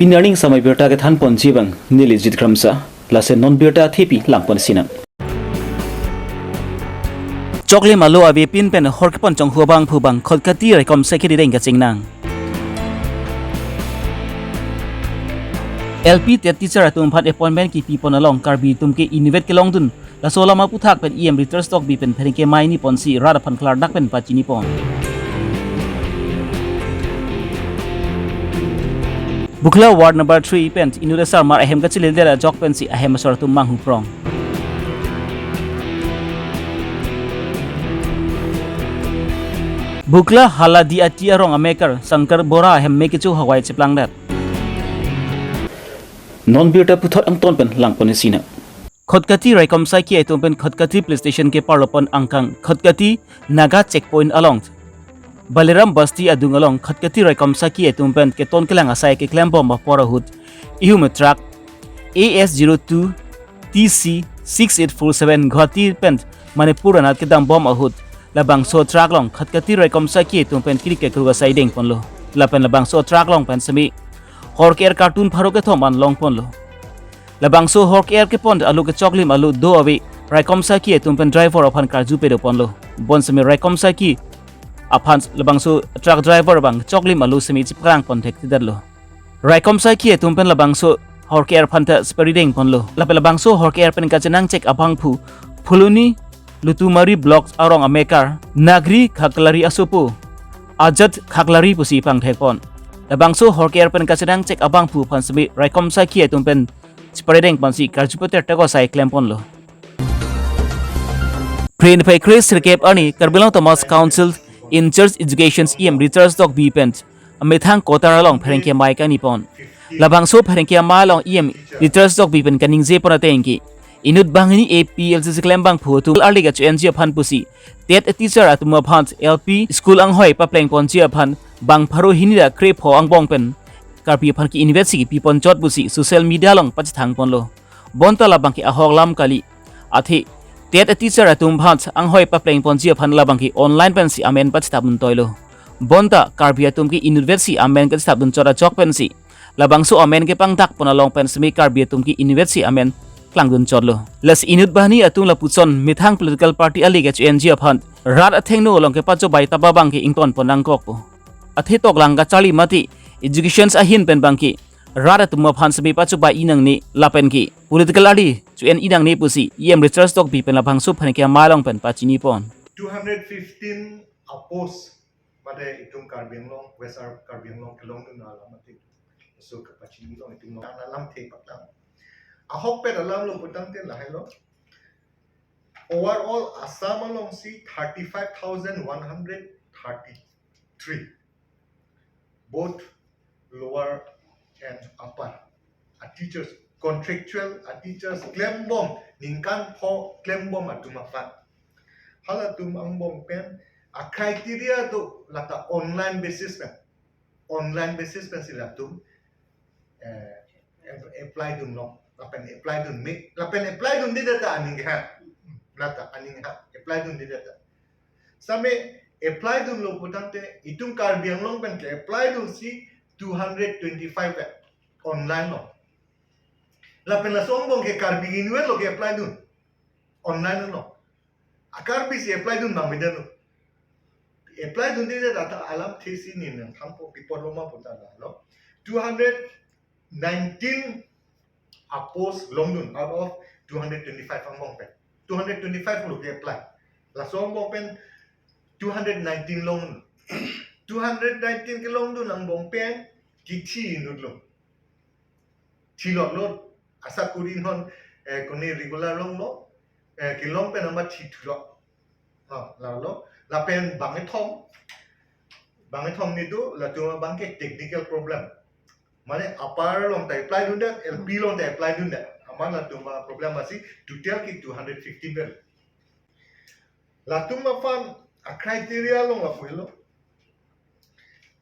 Pinarning samay birta ke than pon jibang nili jitkramsa lase non birta thipi langpon sinang. Chokle malo avi pin pen horkpon chong huabang phubang khotkati rekom sekiri reng ka chingnang. LP tet teacher atum phat appointment ki pipon along Karbi tumke innovate ke longdun la sola ma puthak pen em return stock bi pen pherike mai ni ponsi rada phan khlar dak pen pachini pon. Bukla ward number 3 pen inude sarmar ahem ka chilil dela jok pen si ahem asor tum mang hu prong. Bukla haladi atia rong ameker Sankar Bora ahem mekichu hawai chiplang dat. Non birta puthot ang ton pen langpon sina. Khotkati raikom sai ki atum pen khotkati police station ke parlopon angkang khotkati naga checkpoint along. Baliram Basti adung along khotkati raikom sai ki atum pen ke ton kelang asai ke klembom ba porahut ihum truck AS02 TC 6847 ghati pen Manipur anat ke dam bom ahut labang so truck long khotkati raikom sai ki atum pen kri ke kruga sai deng ponlo lapen labang so truck long pen semi Horker cartoon pharo ke thoman long pon lo labang so horker ke pond alu ke choklim alu do awi raikom sa ki tumpen driver aphan karju pe pon lo bon semi raikom sa ki aphan labang so truck driver bang choklim alu semi chiprang pon thek tidar lo raikom sa ki tumpen labang so horker phanta speeding pon lo labang so horker pen ka chenang check apang phu phuluni lutumari blocks arong amekar nagri khaklari asupu ajat khaklari pusi pang thek pon labang so horker pen ka chenang check abang phu phan semi raikom sa ki tumpen spreading pansi karjupoter tago sai klempon lo Prin pay Chris recap ani Karbi Thomas Council in Church Education's em research dog bipent amethang kotar along pherengke mai ka nipon labang so pherengke ma long em research dog bipen kaning je pona tengki inut bangni APLCC klembang phu tu arli ga NG phan pusi tet teacher atuma phan LP school ang hoi pa pleng pon chi phan bang pharo hinira kre pho ang bong pen Karbi phan ki university pipon chot busi social media long pach thang pon lo bonta labang ki ahok lam kali athi tet teacher atum phan ang hoi pa pleng pon chi phan labang ki online pen si amen pach tabun toilo bonta Karbi atum ki university amen ka tabun chora chok pen si labang so amen ke pang dak pon along pen semi Karbi atum ki university amen klangdun chotlo las inut bahni atung la puchon mithang political party ali ga NG phan rat athengno long ke pacho bai tababang ki ington ponang kok po athi tok langa chali mati educations ahin pen bangki rara tumma phan sabi pachu ba inang ni lapen ki political ali chuen inang ni pusi em research tok bi pen la bangsu phan ke malong pen pachini pon 215 oppose made itung Karbianglong western Karbianglong kelong tu na lamati so ka pachini long itung na lam the patang ahok pe alam lo putang te la hello overall Assam along see 35,133 both lower and upper a teachers contractual a teachers claim bomb ningkan pho claim bomb atuma fa hala tum ang bomb pen a criteria do lata online basis pen sila tum apply dun no lapen apply dun make lapen apply dun di data aning ha lata aning ha apply dun di data same apply dun lo putante itung Karbianglong pen ke apply dun si 225 online no lapen la sombong ke Karbi inuet lo ke apply dun online no Karbi si apply dun bang medan no apply dun di data alam thesi ni nang thampo pipoloma putala no 219 oppose longdun out of 225 among pen 225 lo ke apply la sombong pen 219 long 219 ke long dun ang bong pen kichi nudlo chilot lo asa kurin hon koni regular long no kilong pen amba chithro la lo la pen bangethom ni do la tuma bangke technical problem mane upper long ta apply dun that LP long ta apply dun that amana tuma problem asi total ki 215 vel la tuma fan a criteria long la fuelo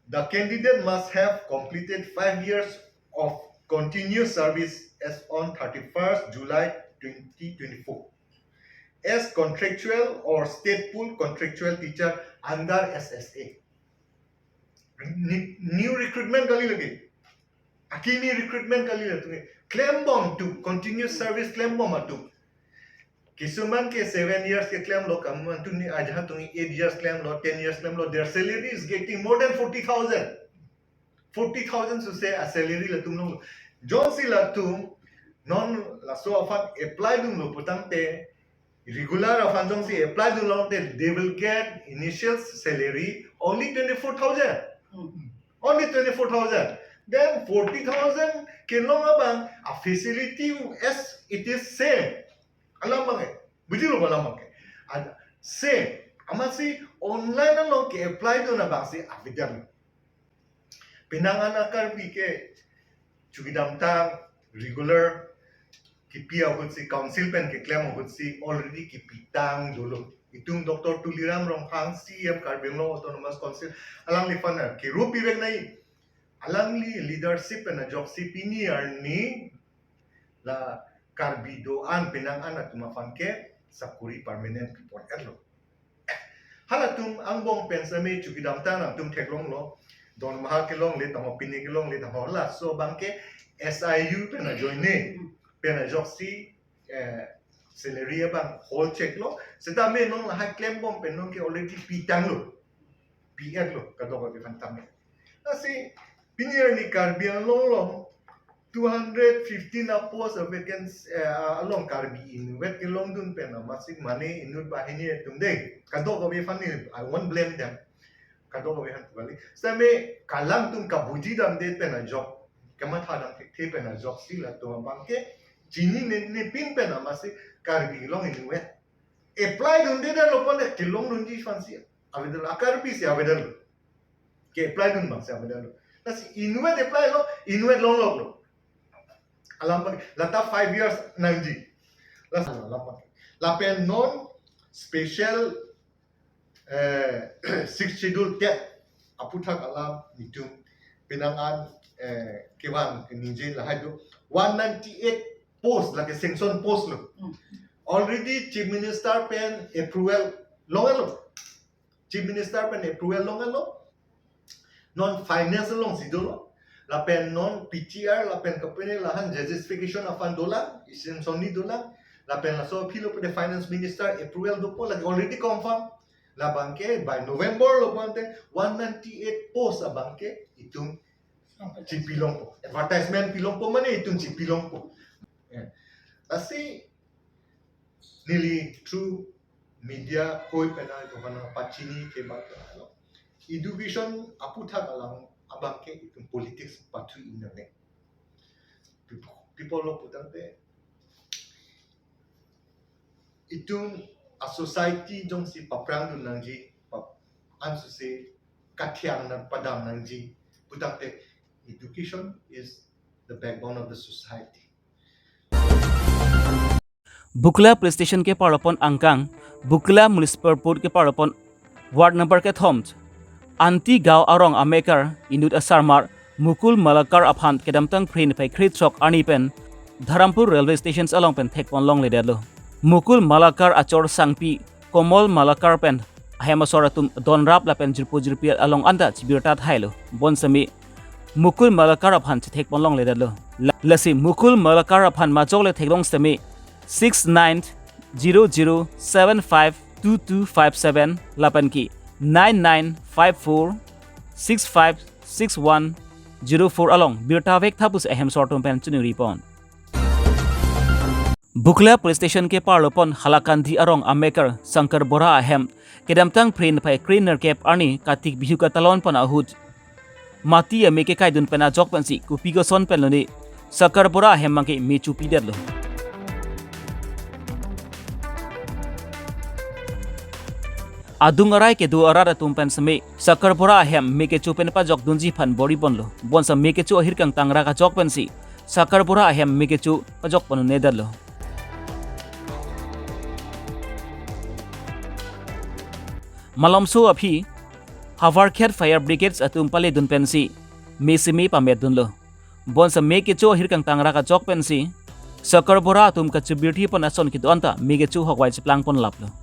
the candidate must have completed 5 years of continuous service as on 31st July 2024 as contractual or state pool contractual teacher under SSA. New recruitment kali lagi. Akini recruitment kali la tungi claim bomb to continuous service claim bomb atu. Kisuman ke 7 years ke claim lo kaman tu ni aja tungi 8 years claim lo 10 years claim lo their salary is getting more than 40,000. 40,000 so say a salary la tum lo. John si la tum non la so afan apply dum lo putang te regular afan jong si apply dum lo te they will get initial salary only 24,000. Only 24,000. Then 40,000 kinlong abang a facility as it is same. Alam bang bujilo alam bang ad same. Amasi online na long ke apply do na bang si avidam. Pinangan na Karbi ke chugidam tang regular kipia hut si council pen ke claim hut si already kipitang dulu. Itung Dr. Tuliram rong hang CM Karbi Longri Autonomous Council alang lifaner ke rupi beg nai alangli leadership na job si pinier ni la Karbi doan pinangan at tumafan ke sakuri permanent people erlo. Halatum ang bong pensame chukidam tanang tum teklong lo don mahal kelong le tamo pinigilong le tamo la so bangke SIU pena join ni pena job si salary bang whole check lo setame nong la claim bong penong ke already pitang lo PR lo kadok ke fantame asi pinier ni Karbi ang long 215 na post of vacancy along Karbi in wet long dun pena masik money inut bahini tumde kadok ko funny I won't blame them kadok ko han bali same kalang tum kabuji dam de pena job kamat hadam te pena job sila to bangke jini ne pin pena masik Karbi long in wet apply dun de da lopon kilong dun ji fancy avedal Karbi si avedal ke apply dun bang si avedal tas inuet apply lo inuet long lo alam pag lata 5 years nangji alam pag lapen non special 6 schedule tet aputhak alam nitum pinangan kiwan ninjin lahay do 198 post like sanction post lo already chief minister pen approval long chief minister pen approval long non financial long sidolo lapen non PTR lapen kapene lahan justification afan dola isin soni dola lapen la so philo pe finance minister approval dopo lagi already confirm la banke by November lo ponte 198 post a banke itung cipilong po advertisement pilong po mane itung cipilong po asi nili through media koi pena to kana pachini ke ba education aputhak alang abangke itu politics patu inane people lo putante itu a society jong si paprang dun nangji ansu se kathyang na padam nangji putante education is the backbone of the society. Bukla police station के पारपन अंकांग Bukla municipal port के पारपन ward number के थोम्स anti gaw arong ameker inut asarmar mukul malakar aphan kedamtang prin pai khrit chok ani pen Dharampur railway stations along pen thekpon long le delo mukul malakar achor sangpi komol malakar pen ahemasoratum donrap la pen jirpi along anda chibirta thailo bonsami mukul malakar aphan thekpon long le delo lasi mukul malakar aphan ma jole theklong sami 6900752257 lapan ki 9954656104 along Birta Vek Thapus ahem sortum pen chuni ripon Bukla police station ke parlopon halakandhi arong ameker Sankar Bora ahem kedamtang prin pai cleaner cap arni katik bihu katalon pon ahud mati ameke kaidun pena jok pansi kupigo son penloni Sankar Bora ahem mangke mechu pidetlo adungarai ke du arara tumpen same sakar bora hem meke chupen pa jok dunji phan bori bonlo bonsa meke chu ahir kang tangra ka jok pensi sakar bora hem meke chu pa jok panu nedalo malomso aphi havar khet fire brigades atum pale dun pensi mesimi pamet dunlo bonsa meke chu ahir kang tangra ka jok pensi sakar bora atum ka chubirthi pon ason ki donta meke chu hawai chiplang pon laplo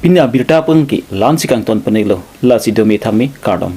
Pina Abirta pun ki lan sikang ton penelo la si domi thami kardom.